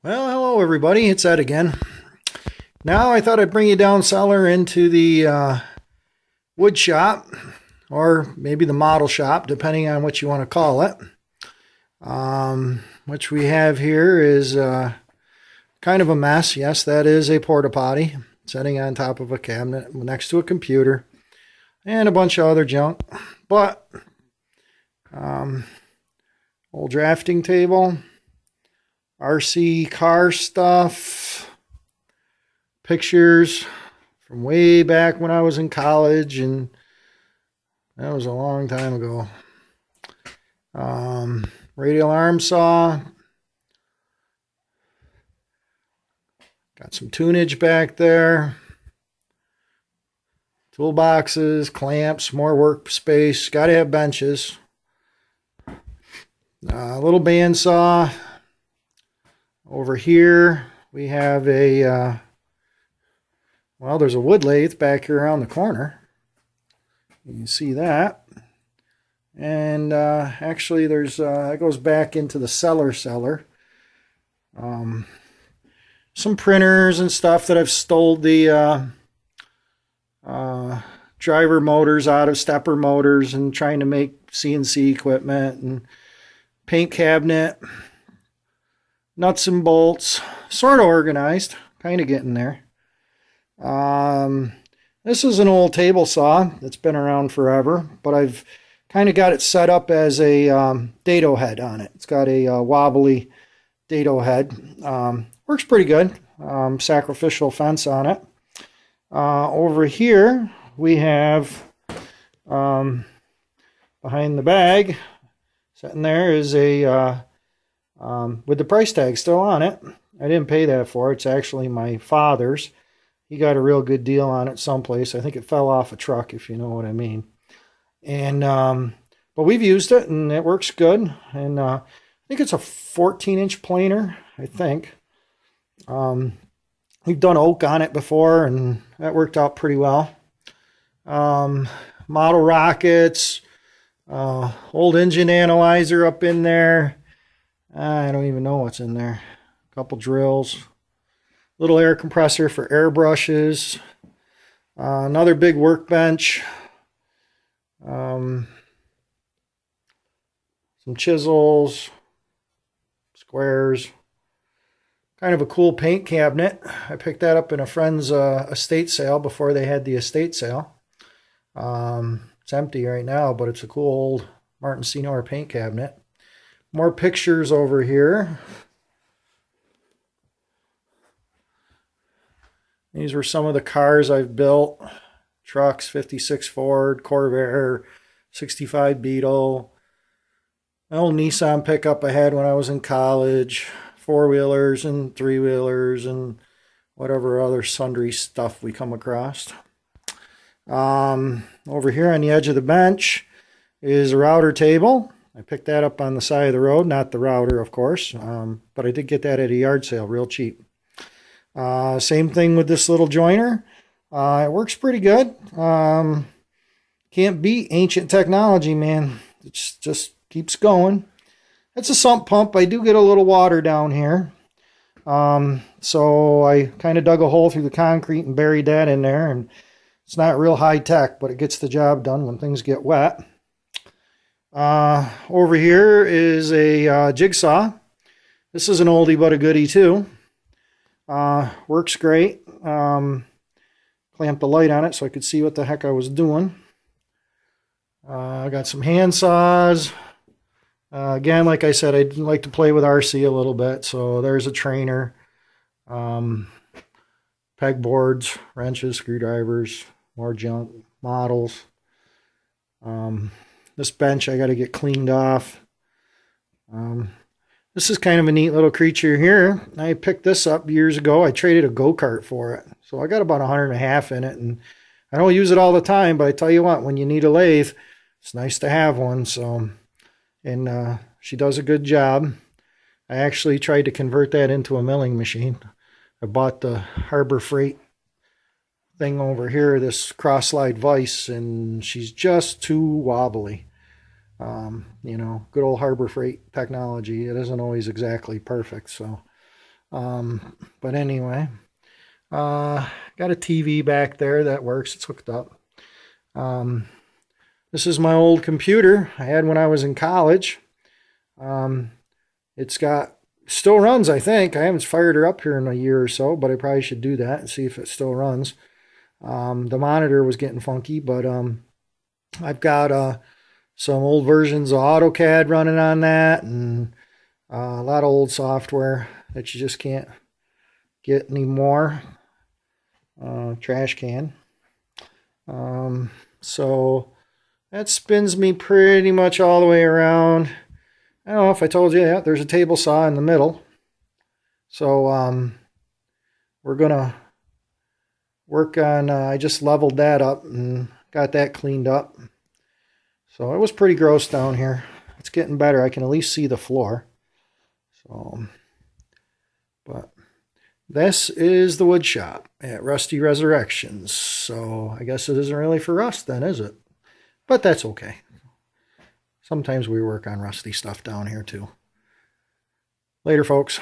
Well, hello everybody, it's Ed again. Now I thought I'd bring you down cellar into the wood shop, or maybe the model shop, depending on what you want to call it. Which we have here is kind of a mess. Yes, that is a porta potty sitting on top of a cabinet next to a computer and a bunch of other junk. But old drafting table, RC car stuff, pictures from way back when I was in college, and that was a long time ago. Radial arm saw, got some tunage back there, toolboxes, clamps, more workspace, got to have benches, a little bandsaw. Over here we have a, well, there's a wood lathe back here around the corner. You can see that. And actually there's, that goes back into the cellar. Some printers and stuff that I've stole the driver motors out of, stepper motors, and trying to make CNC equipment, and paint cabinet. Nuts and bolts, sort of organized, kind of getting there. This is an old table saw that's been around forever, but I've kind of got it set up as a dado head on it. It's got a wobbly dado head. Works pretty good. Sacrificial fence on it. Over here we have, behind the bag, sitting there is a with the price tag still on it. I didn't pay that for it. It's actually my father's. He got a real good deal on it someplace. I think it fell off a truck, if you know what I mean. And but we've used it, and it works good. And I think it's a 14-inch planer, I think. We've done oak on it before, and that worked out pretty well. Model rockets, old engine analyzer up in there. I don't even know what's in there. A couple drills. Little air compressor for air brushes. Another big workbench. Some chisels. Squares. Kind of a cool paint cabinet. I picked that up in a friend's estate sale before they had the estate sale. It's empty right now, but it's a cool old Martin Senior paint cabinet. More pictures over here. These were some of the cars I've built. Trucks, 56 Ford, Corvair, 65 Beetle. My old Nissan pickup I had when I was in college. Four-wheelers and three-wheelers and whatever other sundry stuff we come across. Over here on the edge of the bench is a router table. I picked that up on the side of the road, not the router, of course, but I did get that at a yard sale, real cheap. Same thing with this little joiner. It works pretty good. Can't beat ancient technology, man. It just keeps going. It's a sump pump. I do get a little water down here. So I kind of dug a hole through the concrete and buried that in there. And it's not real high tech, but it gets the job done when things get wet. Over here is a jigsaw. This is an oldie but a goodie too. Works great. Clamped the light on it so I could see what the heck I was doing. I got some hand saws. Again, like I said, I'd like to play with RC a little bit. So there's a trainer. Pegboards, wrenches, screwdrivers, more junk, models. This bench I got to get cleaned off. This is kind of a neat little creature here. I picked this up years ago. I traded a go-kart for it. So I got about 150 in it. And I don't use it all the time, but I tell you what, when you need a lathe, it's nice to have one. So, and she does a good job. I actually tried to convert that into a milling machine. I bought the Harbor Freight thing over here, this cross-slide vise, and she's just too wobbly. You know, good old Harbor Freight technology. It isn't always exactly perfect. So But anyway, got a TV back there that works. It's hooked up. This is my old computer I had when I was in college. It's got still runs, I think. I haven't fired her up here in a year or so, but I probably should do that and see if it still runs. The monitor was getting funky, but I've got some old versions of AutoCAD running on that, and a lot of old software that you just can't get anymore. Trash can. So that spins me pretty much all the way around. I don't know if I told you, yeah, there's a table saw in the middle. So we're going to work on, I just leveled that up and got that cleaned up. So it was pretty gross down here. It's getting better. I can at least see the floor. So, but this is the wood shop at Rusty Resurrections. So I guess it isn't really for rust then, is it? But that's okay. Sometimes we work on rusty stuff down here too. Later, folks.